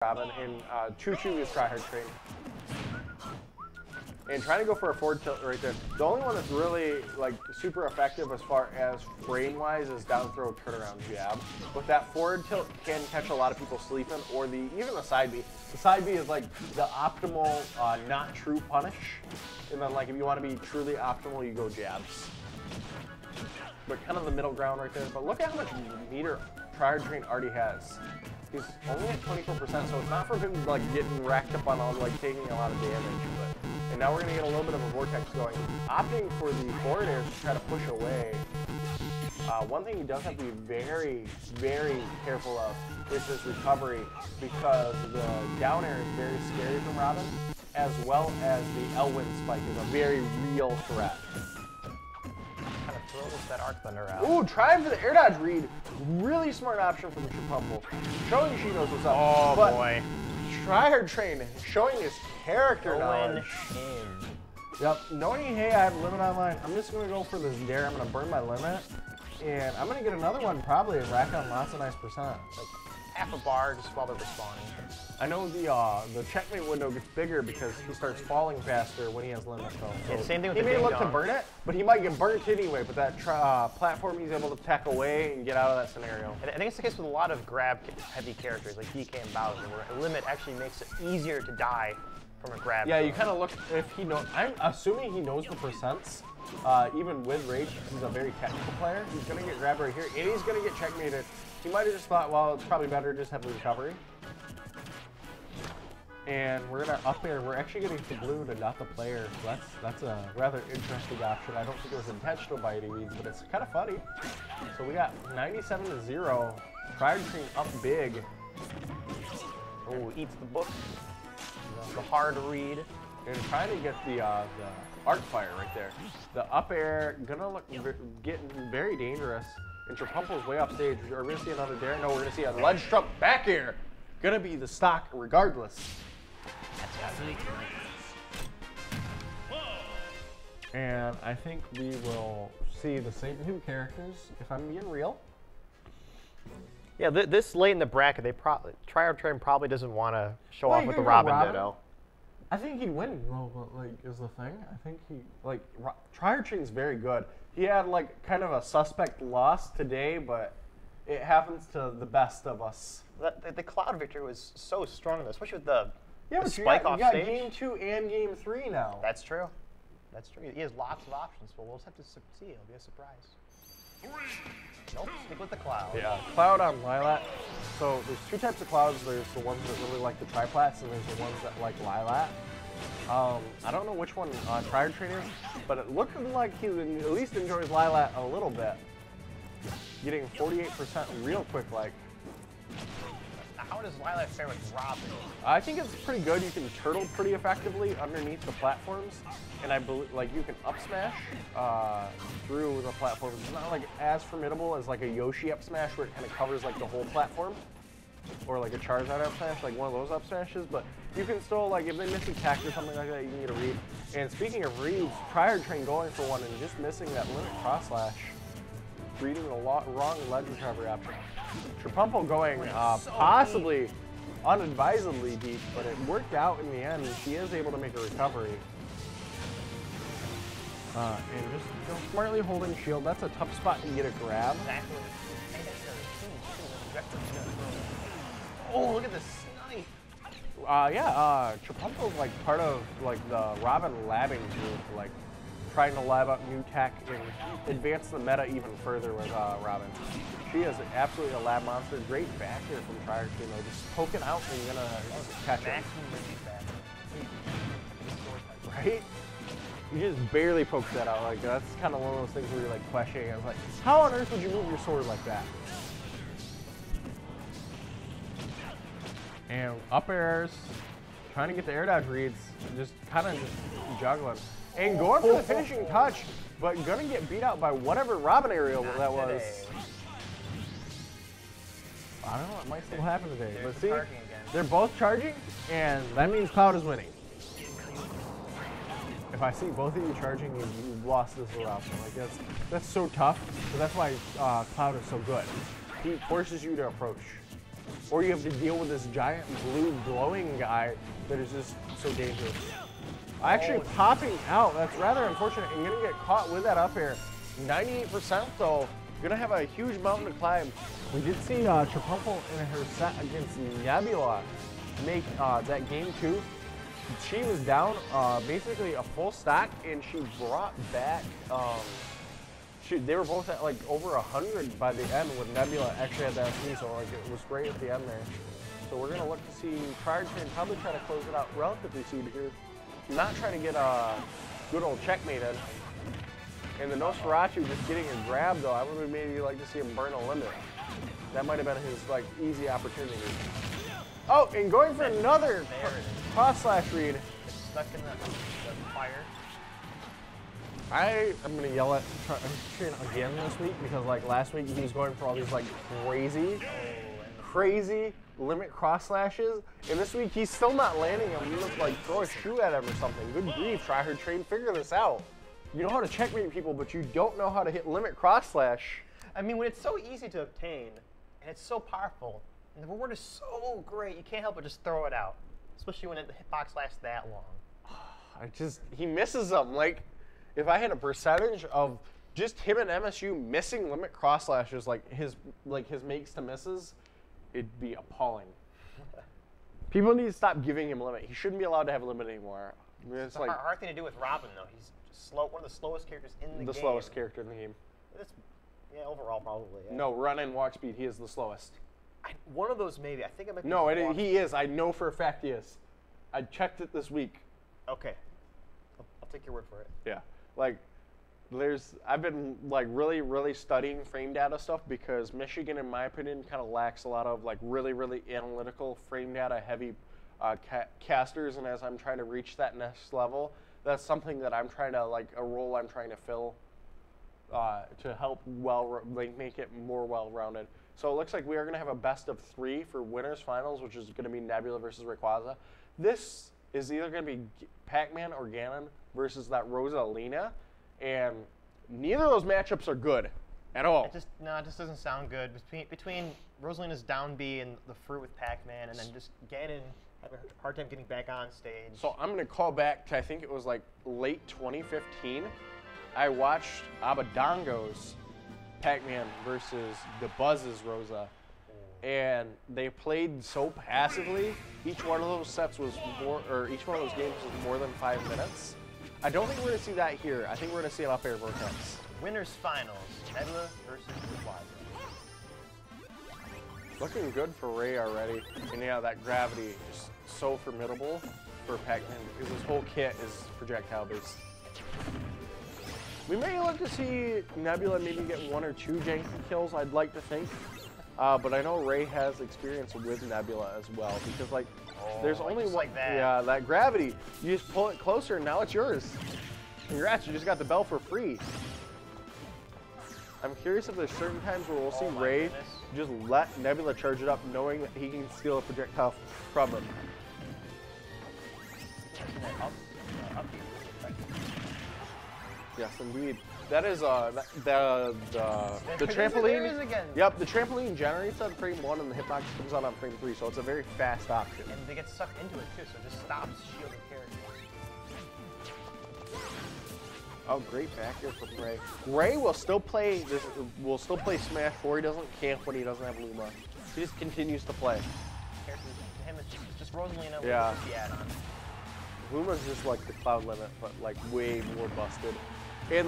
Robin, and Choo Choo is TryHardTrain. And trying to go for a forward tilt right there. The only one that's really like super effective as far as frame-wise is down throw turnaround jab. With that forward tilt can catch a lot of people sleeping, or even the side B. The side B is like the optimal, not true punish. And then like if you want to be truly optimal, you go jabs. But kind of the middle ground right there. But look at how much meter TryHardTrain already has. He's only at 24%, so it's not for him like getting racked up on all like taking a lot of damage. And now we're gonna get a little bit of a vortex going. Opting for the forward air to try to push away. One thing he does have to be very, very careful of is his recovery, because the down air is very scary from Robin, as well as the L-Wind spike is a very real threat. Kind of throws that Arc Thunder out. Ooh, trying for the air dodge read. Really smart option from Cherpumple. Showing she knows what's up. Oh but boy. TryHardTrain showing his character knowledge. Yep, knowing, hey, I have limit online, I'm just going to go for this dare. I'm going to burn my limit, and I'm going to get another one probably and rack on lots of nice percent. Like half a bar just while they're respawning. I know the checkmate window gets bigger because he starts falling faster when he has limit though. Yeah, same thing with he the may ding look to dong. burn it, but he might get burnt anyway. But that platform, he's able to tack away and get out of that scenario. And I think it's the case with a lot of grab-heavy characters like DK and Bowser, where a limit actually makes it easier to die from a grab. Yeah, you kind of look if he knows. I'm assuming he knows the percents. Even with Rage, he's a very technical player. He's gonna get grabbed right here, and he's gonna get checkmated. He might have just thought, well, it's probably better to just have the recovery. And we're gonna up air. We're actually getting the blue to not the player. So that's a rather interesting option. I don't think it was intentional by any means, but it's kind of funny. So we got 97-0. TryHardTrain up big. Oh, eats the book. The hard read. And trying to get the arc fire right there. The up air gonna look getting very dangerous. And Cherpumple's way off stage. Are we gonna see another dare? No, we're gonna see a ledge trump back air. Gonna be the stock regardless. And I think we will see the same two characters, if I'm being real. Yeah, this late in the bracket, TryHardTrain probably doesn't want to show off with the Robin Ditto. I think he'd win, like, is the thing. I think TryHardTrain's very good. He had, like, kind of a suspect loss today, but it happens to the best of us. The Cloud victory was so strong, though, especially with the but spike off you got stage. game 2 and game 3 now. That's true. That's true. He has lots of options, but we'll just have to see. It'll be a surprise. Nope, stick with the Cloud. Yeah, Cloud on Lilat. So there's two types of Clouds. There's the ones that really like the Triplats, and there's the ones that like Lilat. I don't know which one TryHardTrain is, but it looked like he at least enjoys Lilat a little bit. Getting 48% real quick, like. How does Lilat fare with Robin? I think it's pretty good. You can turtle pretty effectively underneath the platforms, and I believe like you can up smash through the platforms. It's not like as formidable as like a Yoshi up smash where it kind of covers like the whole platform, or like a Charizard up smash, like one of those up smashes. But you can still, like, if they miss a tack or something like that, you can get a read. And speaking of reads, TryHardTrain going for one and just missing that limit cross slash, reading the wrong ledge recovery option. Cherpumple going possibly unadvisedly deep, but it worked out in the end, and she is able to make a recovery. And just smartly holding shield. That's a tough spot to get a grab. Exactly. Oh, look at this snipe. Cherpumple's like part of like the Robin labbing group, like trying to lab up new tech and advance the meta even further with Robin. She is absolutely a lab monster. Great back here from TryHardTrain though, just poking out and you're gonna catch it. Right? You just barely poked that out. Like that's kind of one of those things where you're like questioning. I was like, how on earth would you move your sword like that? And up airs, trying to get the air dodge reads, just kind of juggling. And going for the finishing touch, but gonna get beat out by whatever Robin aerial that was. I don't know, it might still happen today. But see, they're both charging, and that means Cloud is winning. If I see both of you charging, you've lost this little option. Like that's so tough, but that's why Cloud is so good. He forces you to approach. or you have to deal with this giant blue glowing guy that is just so dangerous. Actually popping out, that's rather unfortunate, and gonna get caught with that up air. 98% though, gonna have a huge mountain to climb. We did see Cherpumple in her set against Nebula make that game too. She was down basically a full stack, and she brought back, they were both at like over 100 by the end when Nebula actually had that SP, so like it was great at the end there. So we're gonna look to see TryHardTrain probably try to close it out relatively soon here. Not trying to get a good old checkmate in. And the Nosferatu just getting a grab though, I would maybe like to see him burn a limit. That might have been his like easy opportunity. Oh, and going for another cross slash read. It's stuck in the fire. I am gonna yell at TryHardTrain again this week because like last week he was going for all these like crazy limit cross slashes, and this week he's still not landing them. You look like throw a shoe at him or something. Good grief, TryHardTrain, figure this out. You know how to checkmate people, but you don't know how to hit limit cross slash. I mean, when it's so easy to obtain, and it's so powerful, and the reward is so great, you can't help but just throw it out, especially when the hitbox lasts that long. He misses them. Like, if I had a percentage of just him and MSU missing limit cross slashes, like his makes to misses, it'd be appalling. People need to stop giving him limit. He shouldn't be allowed to have limit anymore. I mean, it's a hard thing to do with Robin, though. He's slow, one of the slowest characters in the game. The slowest character in the game. Yeah, overall, probably. Yeah. No, run and walk speed, he is the slowest. One of those, maybe. I think I might be. No, he is. I know for a fact he is. I checked it this week. Okay. I'll take your word for it. Yeah. Like, I've been like really studying frame data stuff because Michigan, in my opinion, kind of lacks a lot of like really analytical frame data heavy casters, and as I'm trying to reach that next level, that's something that I'm trying to a role I'm trying to fill to help make it more well-rounded. So it looks like we are going to have a best of 3 for winners finals, which is going to be Nebula versus Rayquaza. This is either going to be Pac-Man or Ganon versus that Rosalina. And neither of those matchups are good at all. It just doesn't sound good. Between Rosalina's down B and the fruit with Pac-Man, and then just Ganon having a hard time getting back on stage. So I'm going to call back to, I think it was like late 2015. I watched Abadongo's Pac-Man versus the Buzz's Rosa. And they played so passively. Each one of those sets was each one of those games was more than 5 minutes. I don't think we're going to see that here. I think we're going to see an up-air vortex. Winners finals, Nebula versus Rayquaza. Looking good for Ray already. And yeah, that gravity is so formidable for Pac-Man because his whole kit is projectile-based. We may look to see Nebula maybe get 1 or 2 janky kills, I'd like to think. But I know Ray has experience with Nebula as well because there's only one. Like that. Yeah, that gravity. You just pull it closer and now it's yours. Congrats, you just got the bell for free. I'm curious if there's certain times where we'll see Ray just let Nebula charge it up knowing that he can steal a projectile from him. Yes, indeed. That is the trampoline. Yep, the trampoline generates on frame 1 and the hitbox comes on frame 3, so it's a very fast option. And they get sucked into it too, so it just stops shielding characters. Oh, great back here from Ray. Ray will still play this. Will still play Smash 4. He doesn't camp when he doesn't have Luma. He just continues to play. Characters to him is just Rosalina with the add-on. Luma's just like the cloud limit, but like way more busted. And